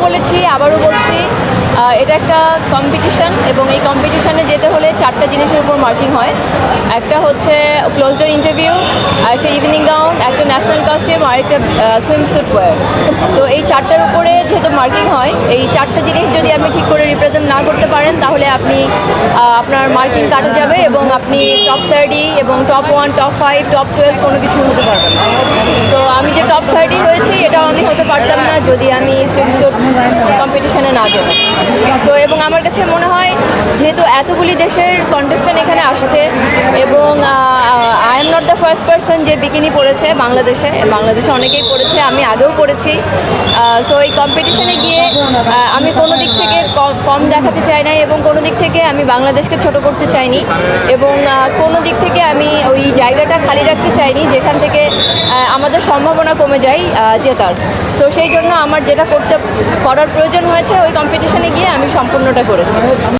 বলেছি, আবারও বলছি, এটা একটা কম্পিটিশন এবং এই কম্পিটিশনে যেতে হলে 4টা জিনিসের উপর মার্কিং হয়। একটা হচ্ছে ক্লোজ ডোর ইন্টারভিউ, একটা ইভিনিং গাউন, একটা ন্যাশনাল কস্টিউম আর একটা সুইমস্যুট ওয়্যার। তো এই 4টার উপরে যেহেতু মার্কিং হয়, এই 4টা জিনিস যদি আপনি ঠিক করে রিপ্রেজেন্ট না করতে পারেন তাহলে আপনি আপনার মার্কিং কাটা যাবে এবং আপনি টপ 30 এবং টপ 1, টপ 5, টপ 12 কোনো কিছু হতে পারবেন না। তো আমি যে টপ 30 হয়েছি এটাও আমি হতে পারতাম না যদি আমি সুইমস্যুট কম্পিটিশনে না যেতাম। তো এবং আমার কাছে মনে হয় যেহেতু এতগুলি দেশের কন্টেস্ট্যান্ট এখানে আসছে এবং I am not the first person যে বিকিনি পরেছে বাংলাদেশে অনেকেই পরেছে, আমি আগেও পরেছি। সো এই কম্পিটিশনে গিয়ে আমি কোনো দিক থেকে কম দেখাতে চাই না এবং কোনো দিক থেকে আমি বাংলাদেশকে ছোট করতে চাইনি এবং কোনো দিক থেকে আমি ওই জায়গাটা খালি রাখতে চাইনি যেখান থেকে আমাদের সম্ভাবনা কমে যায় জেতার। সো সেই জন্য আমার যেটা করার প্রয়োজন হয়েছে ওই কম্পিটিশনে গিয়ে আমি সম্পূর্ণটা করেছি।